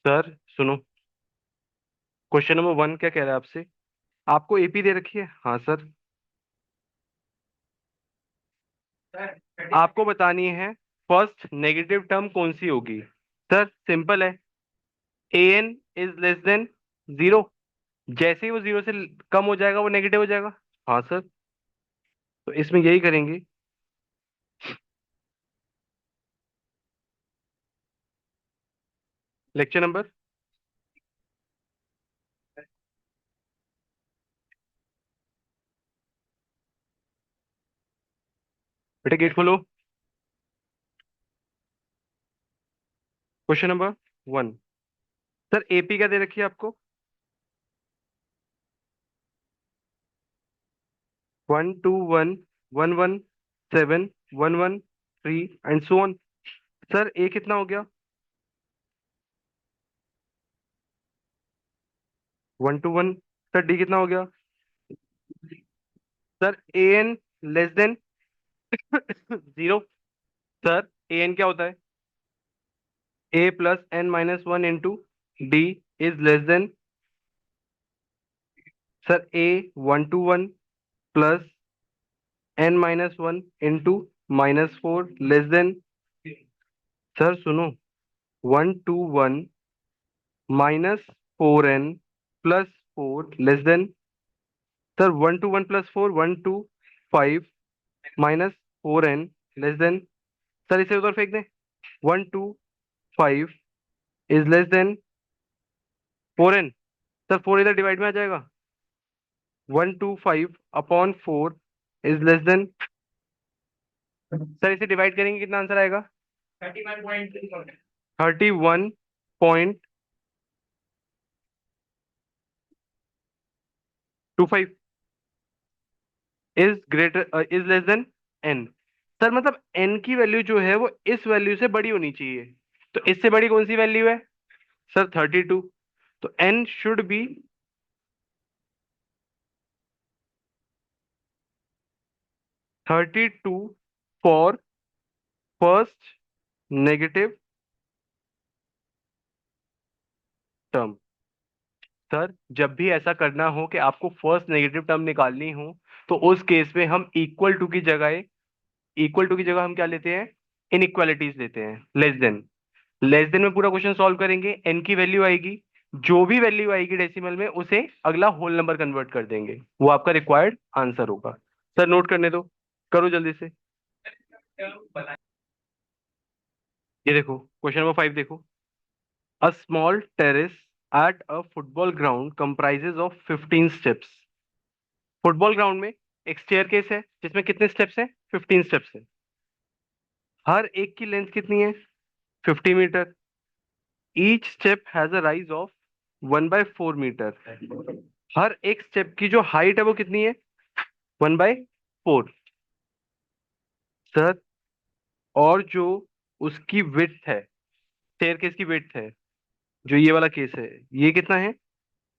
Sir सुनो। Question number 1 क्या कह रहा है आपसे? आपको एपी दे रखी है, हाँ सर। आपको बतानी है फर्स्ट नेगेटिव टर्म कौन सी होगी। सर सिंपल है। A N is less than 0। जैसे ही वो 0 से कम हो जाएगा वो नेगेटिव हो जाएगा। हाँ सर। तो इसमें यही करेंगे। Lecture number. बेटा गेट खोलो। Question number 1। सर एपी क्या दे रखी है आपको? 1 2 1 1 1 7 1 1 3 एंड सो ऑन। सर ए कितना हो गया? 1 2 1। सर डी कितना हो गया? Sir a n less than 0। Sir a n क्या होता है? A plus n minus one into d is less than. Sir a 1 2 1 plus n minus one into -4 less than. Sir सुनो। 1 2 1 -4 n +4 less than. Sir 1 2 1 +4 1 2 5 -4 n less than. Sir इसे उधर फेंक दें। 1 2 5 is less then 4n। Sir 4 इधर divide में आ जाएगा। 1 2 5 upon 4 is less than. Sir इसे divide करेंगे कितना आंसर आएगा? 31.25 is greater is less then n। Sir मतलब n की वैल्यू जो है वो इस वैल्यू से बड़ी होनी चाहिए। तो इससे बड़ी कौन सी वैल्यू है? सर 32। तो n should be 32 for first negative term. Sir जब भी ऐसा करना हो कि आपको फर्स्ट नेगेटिव टर्म निकालनी हो, तो उस केस में हम इक्वल टू की जगह हम क्या लेते हैं? इनइक्वालिटीज लेते हैं, लेस देन। लेस देन में पूरा क्वेश्चन सॉल्व करेंगे, एन की वैल्यू आएगी। जो भी वैल्यू आएगी डेसिमल में उसे अगला होल नंबर कन्वर्ट कर देंगे, वो आपका रिक्वायर्ड आंसर होगा। सर नोट करने दो, करो जल्दी से। ये देखो क्वेश्चन नंबर 5 देखो। A small terrace at a football ground comprises of 15 steps. Football ground में एक स्टेयरकेस है जिसमें कितने स्टेप्स हैं? 15 स्टेप्स हैं। हर एक की लेंथ कितनी है? 50 metre. Each step has a rise of 1/4 metre. हर एक स्टेप की जो हाइट है वो कितनी है? 1/4। सर और जो उसकी विड्थ है, स्टेयरकेस की विड्थ है, जो ये वाला केस है, ये कितना है?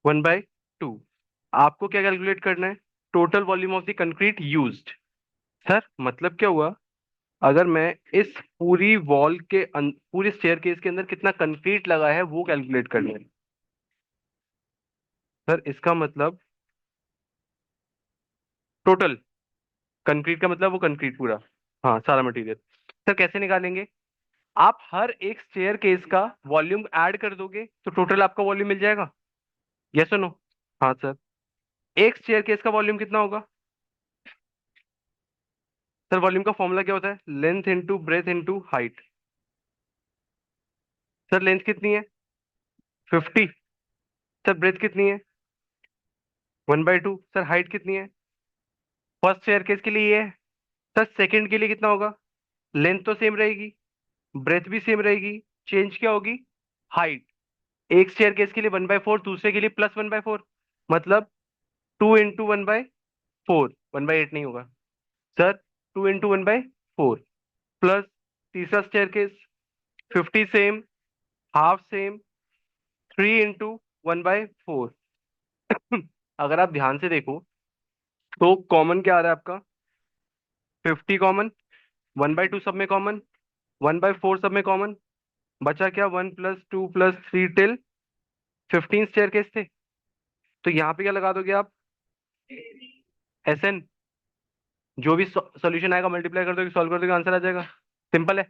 1/2। आपको क्या कैलकुलेट करना है? Total volume of the concrete used. Sir मतलब क्या हुआ? अगर मैं इस पूरी वॉल के पूरी स्टेयरकेस के अंदर कितना कंक्रीट लगा है वो कैलकुलेट करना है। सर इसका मतलब टोटल कंक्रीट का मतलब वो कंक्रीट पूरा। हाँ सारा मटेरियल। सर कैसे निकालेंगे? आप हर एक स्टेयर केस का वॉल्यूम ऐड कर दोगे तो टोटल आपका वॉल्यूम मिल जाएगा। यस और नो? हाँ सर। एक स्टेयर केस का वॉल्यूम कितना होगा? सर वॉल्यूम का फॉर्मूला क्या होता है? Length into breadth into height. Sir length कितनी है? 50। सर ब्रेथ कितनी है? 1/2। सर हाइट कितनी है? फर्स्ट स्टेयर केस के लिए ये है। सर सेकंड के लिए कितना होगा? लेंथ तो सेम रहेगी, ब्रेथ भी सेम रहेगी, चेंज क्या होगी? हाइट। एक स्टेयर केस के लिए 1/4, दूसरे के लिए +1/4। मतलब 2 × 1/4, 1/8 नहीं होगा। सर 2 × 1/4 प्लस तीसरा staircase 50 same, half same, 3 × 1/4। अगर आप ध्यान से देखो तो कॉमन क्या आ रहा है आपका? 50 कॉमन, 1/2 सब में कॉमन, 1/4 सब में कॉमन। बचा क्या, 1 + 2 + 3 टिल 15 स्टेयर केस थे। तो यहाँ पे क्या लगा दोगे आप, SN। जो भी सोल्यूशन आएगा मल्टीप्लाई कर दोगे, सॉल्व कर दोगे, आंसर आ जाएगा। सिंपल है।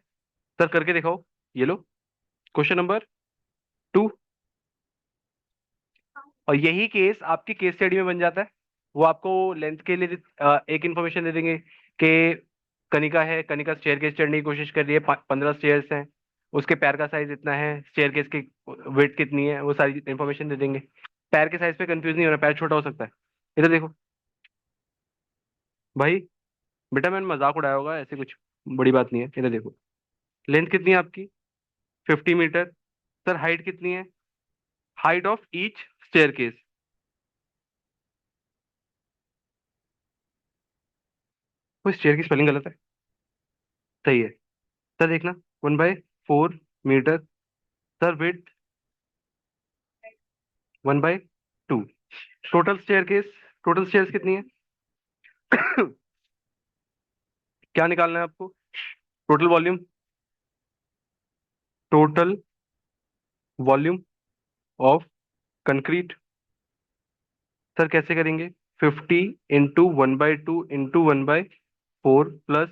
सर करके दिखाओ। ये लो, क्वेश्चन नंबर 2। और यही केस आपकी केस स्टडी में बन जाता है। वो आपको लेंथ के लिए एक इन्फॉर्मेशन दे देंगे कि कनिका है, कनिका स्टेयर केस चढ़ने की कोशिश कर रही है, 15 स्टेयर्स हैं, उसके पैर का साइज इतना है, स्टेयर केस की वेट कितनी है, वो सारी इन्फॉर्मेशन दे देंगे। पैर के साइज पे कंफ्यूज नहीं होना, पैर छोटा हो सकता है। इधर देखो भाई, बेटा मैंने मजाक उड़ाया होगा, ऐसे कुछ बड़ी बात नहीं है। इधर देखो, लेंथ कितनी है आपकी, 50 मीटर। सर हाइट कितनी है, height of each staircase. वो स्टेयर की स्पेलिंग गलत है, सही है। सर देखना, 1/4 मीटर। Sir width 1/2। Total staircase, total stairs कितनी है? क्या निकालना है आपको, total volume, total volume of concrete. Sir कैसे करेंगे, 50 × 1/2 × 1/4 plus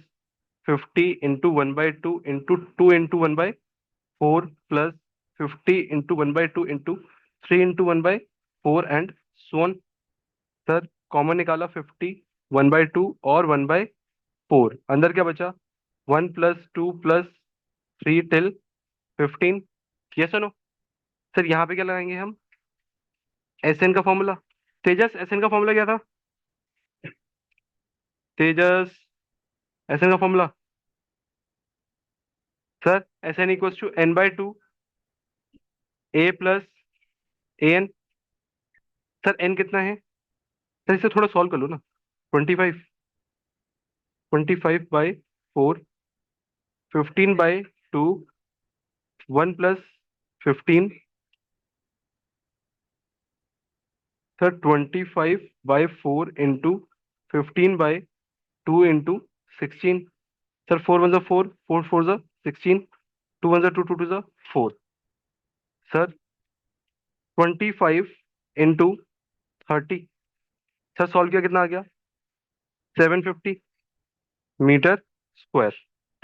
50 × 1/2 × 2 × 1/4 plus 50 × 1/2 × 3 × 1/4 and so. Sir common निकाला, 50 1/2 और 1/4, अंदर क्या बचा, 1 + 2 + 3 टिल 15। ये सुनो। सर यहाँ पे क्या लगाएंगे हम, SN का फॉर्मूला। तेजस SN का फॉर्मूला क्या था, तेजस SN का formula. Sir SN = n/2 A + AN। Sir n कितना है, सर इसे थोड़ा सॉल्व कर लो ना। 25, 25/4, 15/2, 1 + 15। Sir 25/4 into 15/2 into 16। Sir 4 1 4, 4 4 16, 2 1 2, 2 2 4। Sir 25 into 30। Sir solve किया कितना आ गया, 750 मीटर स्क्वायर।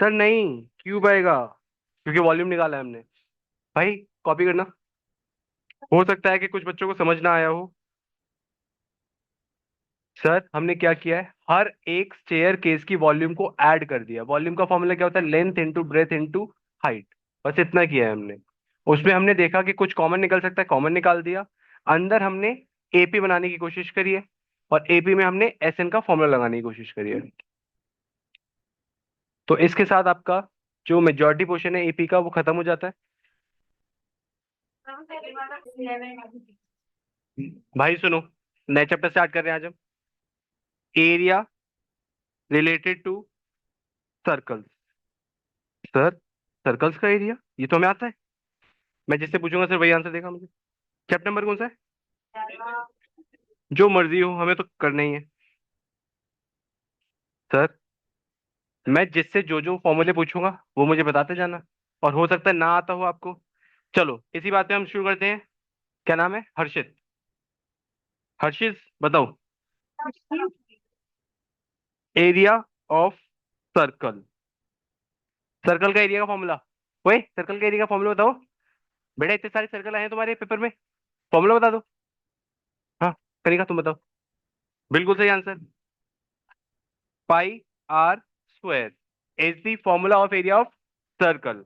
सर नहीं, क्यूब आएगा, क्योंकि वॉल्यूम निकाला है हमने। भाई कॉपी करना। हो सकता है कि कुछ बच्चों को समझ ना आया हो। सर हमने क्या किया है, हर एक स्टेयर केस की वॉल्यूम को ऐड कर दिया। वॉल्यूम का फॉर्मूला क्या होता है, length into breadth into height. बस इतना किया है हमने। उसमें हमने देखा कि कुछ कॉमन निकल सकता है, कॉमन निकाल दिया। अंदर हमने AP बनाने की कोशिश करी है, और AP में हमने SN का फॉर्मूला लगाने की कोशिश करी है। तो इसके साथ आपका जो मेजॉरिटी पोर्शन है AP का, वो खत्म हो जाता है। भाई सुनो, नए चैप्टर स्टार्ट कर रहे हैं आज हम। Area related to circles. Sir circles का एरिया, ये तो हमें आता है। मैं जिससे पूछूंगा सर वही आंसर देगा मुझे। चैप्टर नंबर कौन सा है? जो मर्जी हो, हमें तो करना ही है। सर मैं जिससे जो जो फॉर्मूले पूछूंगा वो मुझे बताते जाना, और हो सकता है ना आता हो आपको। चलो इसी बात पे हम शुरू करते हैं। क्या नाम है, हर्षित। हर्षित बताओ, एरिया ऑफ सर्कल। सर्कल का एरिया का फॉर्मूला। ओए सर्कल का एरिया का फॉर्मूला बताओ। बेटा इतने सारे सर्कल आए हैं तुम्हारे पेपर में, फॉर्मूला बता दो। हाँ, कनिका तुम बताओ। बिल्कुल सही answer, πr² is the formula of area of circle.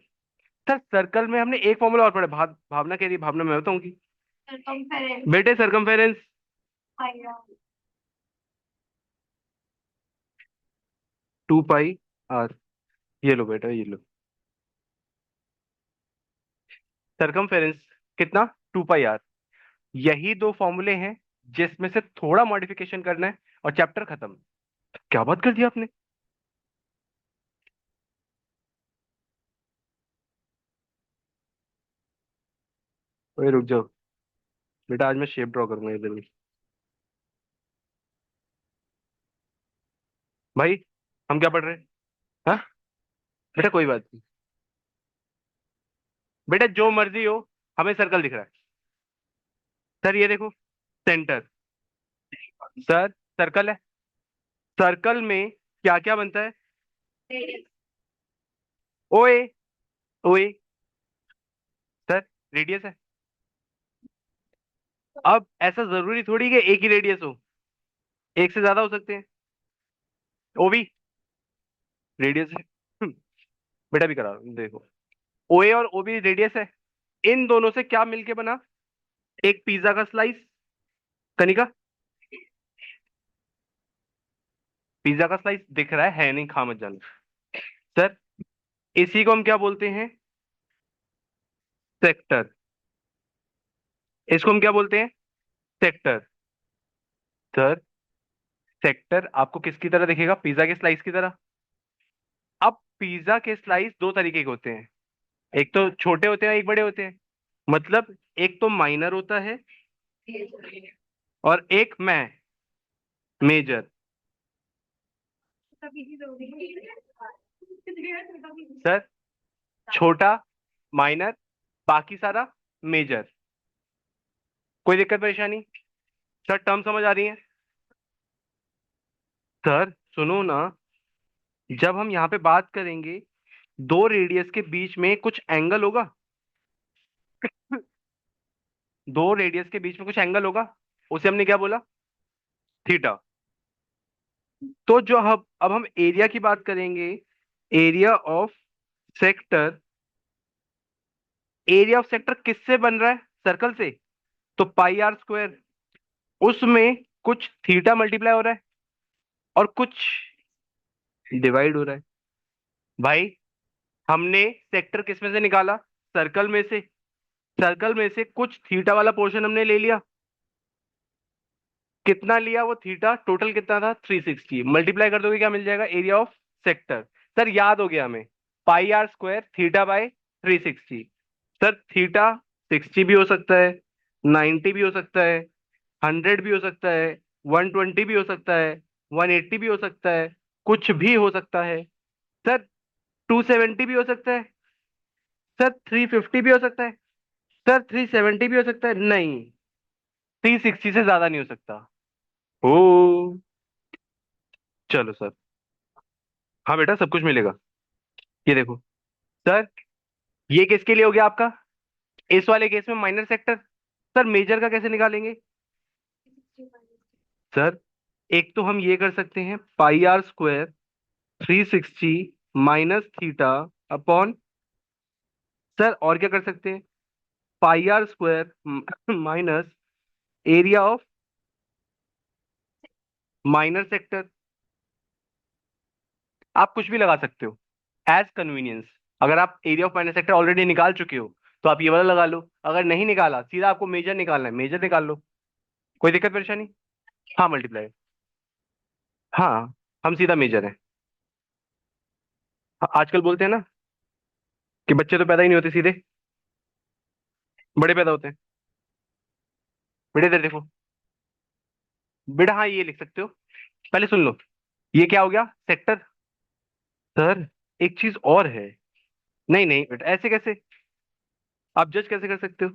Sir circle में हमने एक फॉर्मूला और पढ़ा, भावना कह रही है, भावना मैं बताऊंगी। बेटे सरकमफेरेंस। 2πr। ये लो बेटा, ये लो। सरकमफेरेंस कितना, 2πr। यही दो फॉर्मूले हैं जिसमें से थोड़ा मॉडिफिकेशन करना है, और चैप्टर खत्म। क्या बात कर दिया आपने। ओए रुक जाओ बेटा, आज मैं शेप ड्रॉ करूंगा इधर भी। भाई हम क्या पढ़ रहे हैं, हाँ? बेटा कोई बात नहीं। बेटा जो मर्जी हो, हमें सर्कल दिख रहा है। सर ये देखो, सेंटर। सर सर्कल है, सर्कल में क्या क्या बनता है? ओए, ओए। सर रेडियस है। अब ऐसा जरूरी थोड़ी कि एक ही रेडियस हो, एक से ज्यादा हो सकते हैं। ओबी रेडियस है। बेटा भी करा देखो, ओए और ओबी रेडियस है। इन दोनों से क्या मिलके बना? एक पिज्जा का स्लाइस। कनिका, पिज्जा का स्लाइस दिख रहा है नहीं, खा मत जाना। सर इसी को हम क्या बोलते हैं? सेक्टर। इसको हम क्या बोलते हैं? सेक्टर। सर सेक्टर आपको किसकी तरह दिखेगा? पिज्जा के स्लाइस की तरह। अब पिज्जा के स्लाइस दो तरीके के होते हैं, एक तो छोटे होते हैं, एक बड़े होते हैं। मतलब एक तो माइनर होता है और एक मेजर। सर छोटा माइनर, बाकी सारा मेजर। कोई दिक्कत परेशानी? सर टर्म समझ आ रही है? सर सुनो ना, जब हम यहाँ पे बात करेंगे दो रेडियस के बीच में कुछ एंगल होगा। दो रेडियस के बीच में कुछ एंगल होगा, उसे हमने क्या बोला? थीटा। तो जो अब हम एरिया की बात करेंगे, area of sector. Area of sector किससे बन रहा है? सर्कल से। तो पाई आर स्क्वायर। उसमें कुछ थीटा मल्टीप्लाई हो रहा है और कुछ डिवाइड हो रहा है। भाई हमने सेक्टर किस में से निकाला? सर्कल में से। सर्कल में से कुछ थीटा वाला पोर्शन हमने ले लिया। कितना लिया? वो थीटा टोटल कितना था? 360। मल्टीप्लाई कर दोगे क्या मिल जाएगा? Area of sector. सर याद हो गया हमें, pi r square theta by 360। Sir theta 60 भी हो सकता है, 90 भी हो सकता है, 100 भी हो सकता है, 120 भी हो सकता है, 180 भी हो सकता है, कुछ भी हो सकता है। सर 270 भी हो सकता है। सर 350 भी हो सकता है। सर 370 भी हो सकता है। नहीं, 360 से ज्यादा नहीं हो सकता। ओ, चलो सर। हाँ बेटा सब कुछ मिलेगा। ये देखो सर, ये किसके लिए हो गया आपका? इस वाले केस में माइनर सेक्टर। सर मेजर का कैसे निकालेंगे? सर एक तो हम ये कर सकते हैं, pi r square 360 minus theta upon. Sir और क्या कर सकते हैं? Pi r square minus area of minor sector. आप कुछ भी लगा सकते हो, एज कन्वीनियंस। अगर आप area of minor sector already निकाल चुके हो तो आप ये वाला लगा लो, अगर नहीं निकाला सीधा आपको मेजर निकालना है, मेजर निकाल लो। कोई दिक्कत परेशानी? हाँ मल्टीप्लाई। हाँ हम सीधा मेजर है। हाँ, आजकल बोलते हैं ना कि बच्चे तो पैदा ही नहीं होते सीधे, बड़े पैदा होते हैं। बेटे इधर देखो। बेटा हाँ ये लिख सकते हो, पहले सुन लो। ये क्या हो गया? सेक्टर। सर एक चीज और है। नहीं नहीं बेटा ऐसे कैसे? आप जज कैसे कर सकते हो?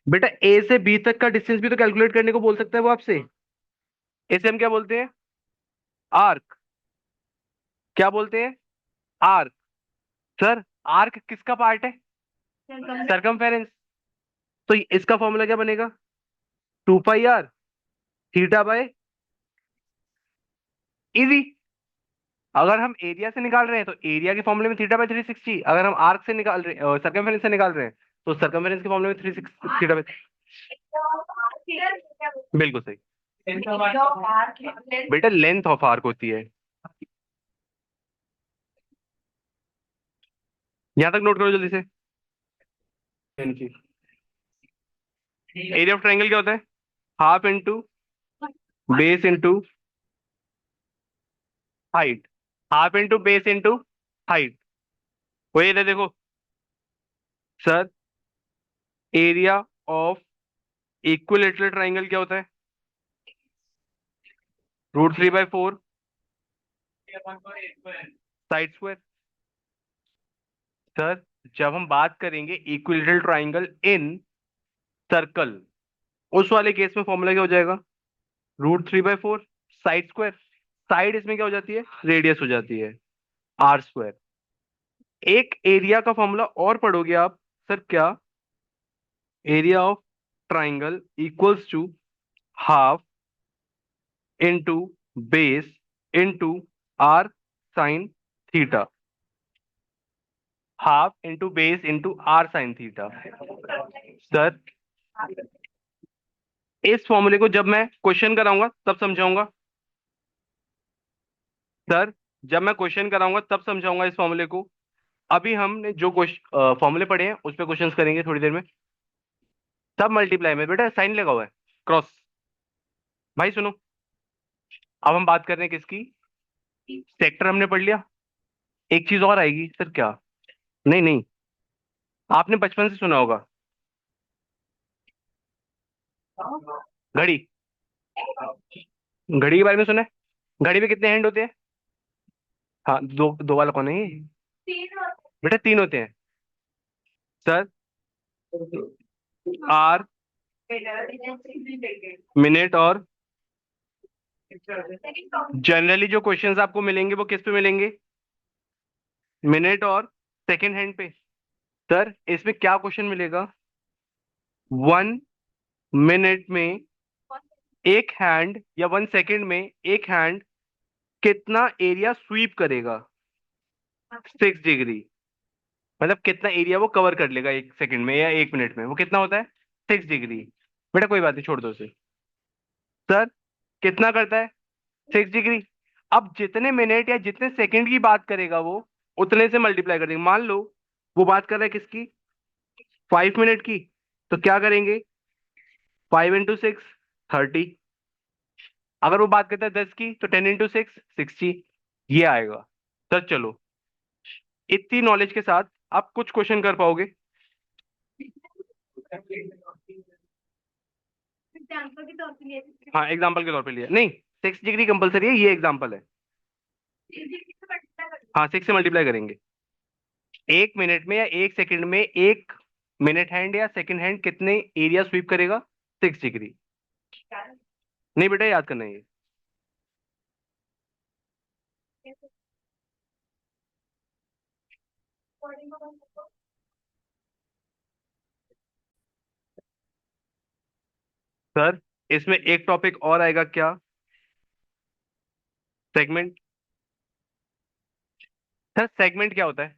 बेटा ए से बी तक का डिस्टेंस भी तो कैलकुलेट करने को बोल सकता है वो आपसे। इसे हम क्या बोलते हैं? आर्क। क्या बोलते हैं? आर्क। सर आर्क किसका पार्ट है? सरकमफेरेंस। तो इसका फॉर्मूला क्या बनेगा? 2 pi are theta by. Easy. अगर हम एरिया से निकाल रहे हैं तो एरिया के फॉर्मूले में थीटा बाय 360। अगर हम आर्क से निकाल रहे हैं, सरकमफेरेंस से निकाल रहे हैं, तो सरकमफेरेंस के फॉर्मूले में 360 थीटा बाय। बिल्कुल सही। बेटा लेंथ ऑफ आर्क होती है। यहां तक नोट करो जल्दी से। एरिया ऑफ ट्राइंगल क्या होता है? Half into base into height. Half into base into height. वही इधर देखो। Sir area of equilateral triangle क्या होता है? √3/4 साइड स्क्वायर। सर जब हम बात करेंगे इक्विलैटरल ट्राइंगल इन सर्कल, उस वाले केस में फॉर्मूला क्या हो जाएगा? √3/4 साइड स्क्वायर। साइड इसमें क्या हो जाती है? रेडियस हो जाती है, R²। एक एरिया का फॉर्मूला और पढ़ोगे आप। सर क्या? Area of triangle equals to half into base into r sine theta. Half into base into r sine theta. Sir इस फॉर्मूले को जब मैं क्वेश्चन कराऊंगा तब समझाऊंगा। सर जब मैं क्वेश्चन कराऊंगा तब समझाऊंगा इस फॉर्मूले को। अभी हमने जो क्वेश्चन फॉर्मूले पढ़े हैं उस पर क्वेश्चंस करेंगे थोड़ी देर में। सब मल्टीप्लाई में बेटा साइन लगा हुआ है, क्रॉस। भाई सुनो, अब हम बात कर रहे हैं किसकी? सेक्टर हमने पढ़ लिया। एक चीज और आएगी सर, क्या? नहीं नहीं, आपने बचपन से सुना होगा, घड़ी। घड़ी के बारे में सुना है? घड़ी में कितने हैंड होते हैं? हाँ, दो दो वाला कौन है ये? बेटा तीन होते हैं सर। आर, मिनट, और जनरली जो क्वेश्चंस आपको मिलेंगे वो किस पे मिलेंगे? मिनट और सेकंड हैंड पे। सर इसमें क्या क्वेश्चन मिलेगा? 1 मिनट में एक हैंड या 1 सेकंड में एक हैंड कितना एरिया स्वीप करेगा? 6 डिग्री। मतलब कितना एरिया वो कवर कर लेगा 1 सेकंड में या 1 मिनट में, वो कितना होता है? 6 डिग्री। बेटा कोई बात नहीं, छोड़ दो उसे। सर कितना करता है? 6 डिग्री। अब जितने मिनट या जितने सेकंड की बात करेगा वो उतने से मल्टीप्लाई कर देंगे। मान लो वो बात कर रहा है किसकी? 5 मिनट की। तो क्या करेंगे? 5 × 6 30। अगर वो बात करता है 10 की तो 10 × 6 60। ये आएगा। सर चलो, इतनी नॉलेज के साथ आप कुछ क्वेश्चन कर पाओगे? हाँ एग्जाम्पल के तौर पे लिया नहीं। 6 डिग्री कंपलसरी है, ये एग्जाम्पल है। हाँ 6 से मल्टीप्लाई करेंगे। 1 मिनट में या 1 सेकंड में एक मिनट हैंड या सेकंड हैंड कितने एरिया स्वीप करेगा? 6 डिग्री। नहीं बेटा याद करना है ये। सर इसमें एक टॉपिक और आएगा, क्या? सेगमेंट। सर सेगमेंट क्या होता है?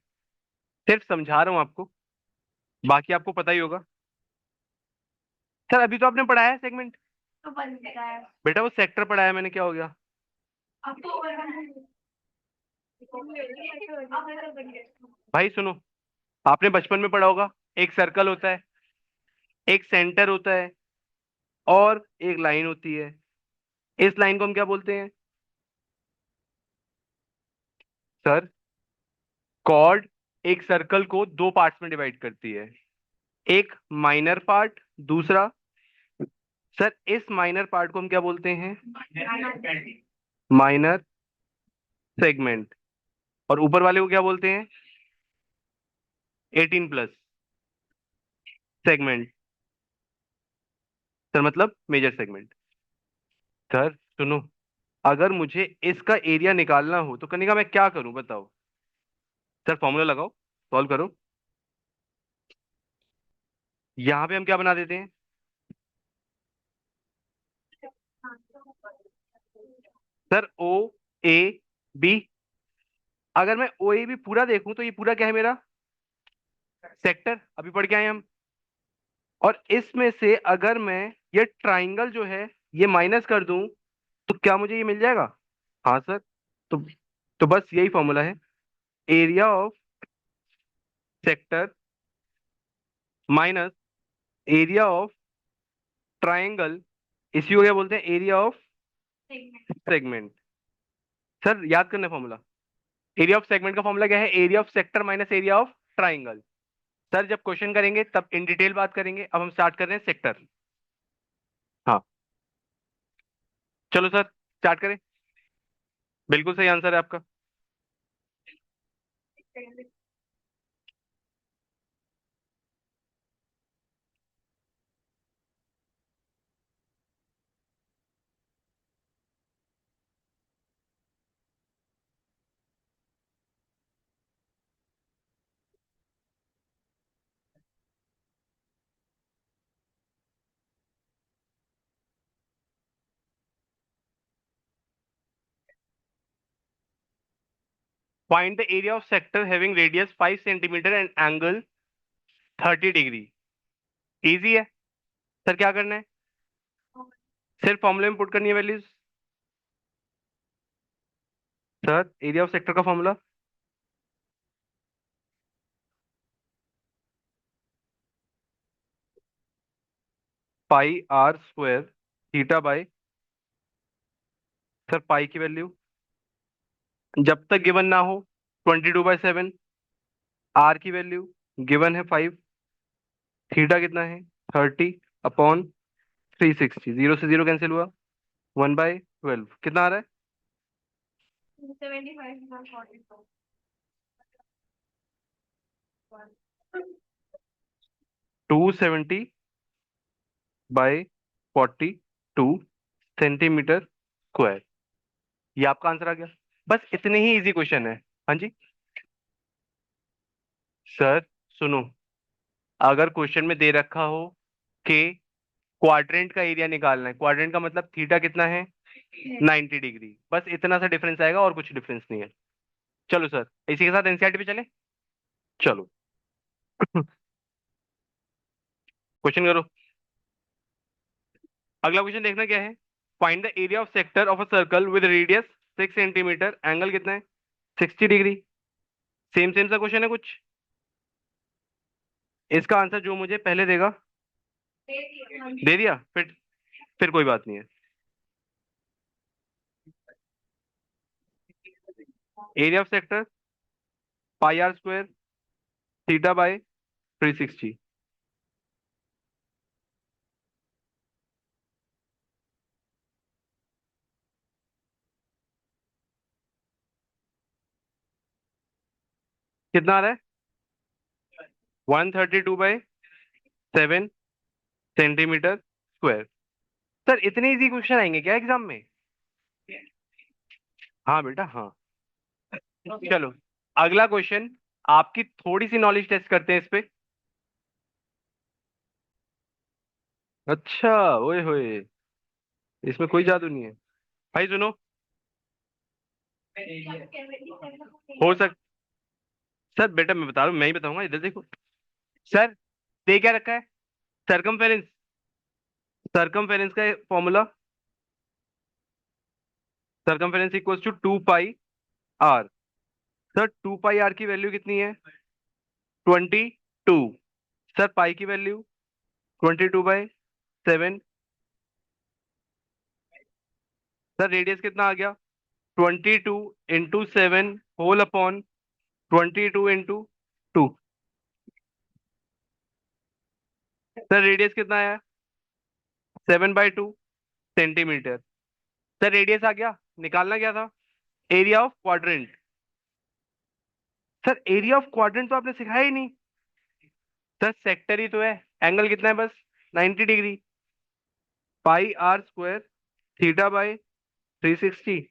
सिर्फ समझा रहा हूं आपको, बाकी आपको पता ही होगा। सर अभी तो आपने पढ़ाया है सेगमेंट। बेटा वो सेक्टर पढ़ाया मैंने, क्या हो गया? भाई सुनो, आपने बचपन में पढ़ा होगा, एक सर्कल होता है, एक सेंटर होता है, और एक लाइन होती है। इस लाइन को हम क्या बोलते हैं? सर कॉर्ड एक सर्कल को दो पार्ट्स में डिवाइड करती है, एक माइनर पार्ट, दूसरा। सर इस माइनर पार्ट को हम क्या बोलते हैं? Minor segment. और ऊपर वाले को क्या बोलते हैं? 18+ सेगमेंट। सर मतलब मेजर सेगमेंट। सर सुनो, अगर मुझे इसका एरिया निकालना हो तो कनिका मैं क्या करूं बताओ? सर फॉर्मूला लगाओ, सॉल्व करो। यहां पे हम क्या बना देते हैं? Sir OAB। अगर मैं OAB पूरा देखूं तो ये पूरा क्या है मेरा? सेक्टर, अभी पढ़ के आए हम। और इसमें से अगर मैं ये ट्राइंगल जो है ये माइनस कर दूं तो क्या मुझे ये मिल जाएगा? हाँ सर। तो तो बस यही फॉर्मूला है, area of sector minus area of triangle, इसी को क्या बोलते हैं? Area of segment. सर याद करना फॉर्मूला। एरिया ऑफ सेगमेंट का फॉर्मूला क्या है? Area of sector minus area of triangle. Sir जब क्वेश्चन करेंगे तब इन डिटेल बात करेंगे, अब हम स्टार्ट कर रहे हैं सेक्टर। हाँ चलो सर स्टार्ट करें। बिल्कुल सही आंसर है आपका। Find the area of sector having radius 5 centimetre and angle 30 degree. Easy है सर, क्या करना है, सिर्फ फॉर्मूले में पुट करनी है values. Sir area of sector का formula pi r square theta by, sir pi की वैल्यू जब तक गिवन ना हो 22/7, आर की वैल्यू गिवन है 5, थीटा कितना है 30/360, जीरो से जीरो कैंसिल हुआ, 1/12 कितना आ रहा है, 270/42 सेंटीमीटर स्क्वायर। ये आपका आंसर आ गया। बस इतने ही इजी क्वेश्चन है। हाँ जी सर, सुनो, अगर क्वेश्चन में दे रखा हो कि क्वाड्रेंट का एरिया निकालना है, क्वाड्रेंट का मतलब थीटा कितना है 90 डिग्री, बस इतना सा डिफरेंस आएगा और कुछ डिफरेंस नहीं है। चलो सर, इसी के साथ एनसीईआरटी पे चले। चलो क्वेश्चन करो। अगला क्वेश्चन देखना क्या है, find the area of sector of a circle with radius 6 centimetre, angle कितना है 60 डिग्री। सेम सेम सा क्वेश्चन है कुछ। इसका आंसर जो मुझे पहले देगा, दे दिया, फिर कोई बात नहीं है। Area of sector pi r square theta by 360। कितना आ रहा है 132/7 सेंटीमीटर स्क्वायर। सर इतने इजी क्वेश्चन आएंगे क्या एग्जाम में। हाँ बेटा हाँ। चलो अगला क्वेश्चन, आपकी थोड़ी सी नॉलेज टेस्ट करते हैं इस पे। अच्छा, ओए होए, इसमें कोई जादू नहीं है। भाई सुनो, हो सक सर बेटा मैं बता रहा हूँ, मैं ही बताऊंगा, इधर देखो। सर दे क्या रखा है, सरकमफेरेंस, सरकमफेरेंस का formula, circumference equals to 2 pi r. Sir 2 pi r की वैल्यू कितनी है 22। सर पाई की वैल्यू 22/7। सर रेडियस कितना आ गया 22 × 7 होल अपॉन 22 × 2। सर रेडियस कितना आया 7/2 सेंटीमीटर। सर रेडियस आ गया, निकालना क्या था, area of quadrant. Sir area of quadrant तो आपने सिखाया ही नहीं। सर सेक्टर ही तो है, एंगल कितना है बस 90 degree, pi r square theta by 360,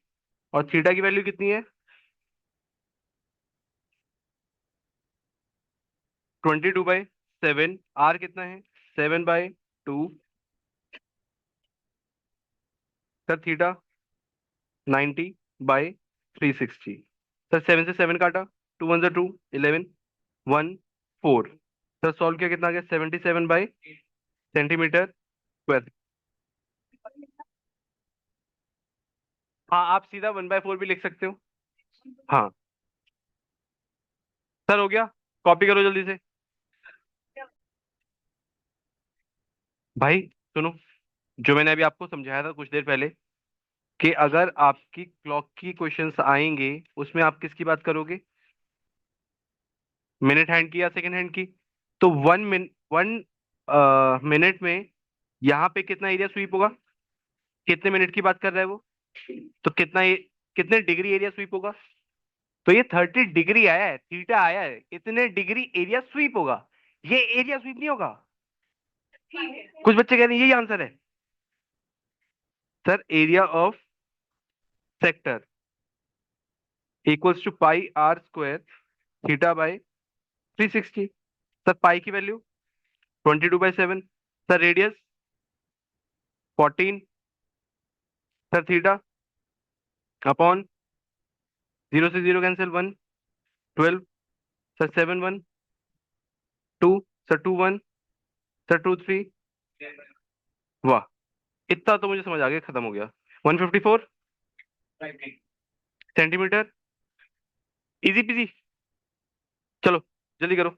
और थीटा की वैल्यू कितनी है 22/7, आर कितना है 7/2। Sir theta 90/360। सर 7 से 7 काटा, 2 × 1 = 2, 11, 1 4। सर सॉल्व किया कितना आ गया 77/सेंटीमीटर स्क्वायर। हाँ आप सीधा 1/4 भी लिख सकते हो। हाँ सर हो गया, कॉपी करो जल्दी से। भाई सुनो, जो मैंने अभी आपको समझाया था कुछ देर पहले, कि अगर आपकी क्लॉक की क्वेश्चंस आएंगे उसमें आप किसकी बात करोगे, मिनट हैंड की या सेकंड हैंड की। तो 1 मिनट में यहाँ पे कितना एरिया स्वीप होगा, कितने मिनट की बात कर रहा है वो, तो कितने डिग्री एरिया स्वीप होगा। तो ये 30 डिग्री आया है, थीटा आया है, इतने डिग्री एरिया स्वीप होगा, ये एरिया स्वीप नहीं होगा। कुछ बच्चे कह रहे हैं यही आंसर है। Sir area of sector equals to pi r square theta by 360। Sir pi की value 22/7। Sir radius 14। Sir theta upon, zero से zero cancel 1, 12, sir 7-1, 2, sir 2-1, sir 2-3। वाह, इतना तो मुझे समझ आ गया, खत्म हो गया। 154 सेंटीमीटर। Easy PG. चलो, जल्दी करो।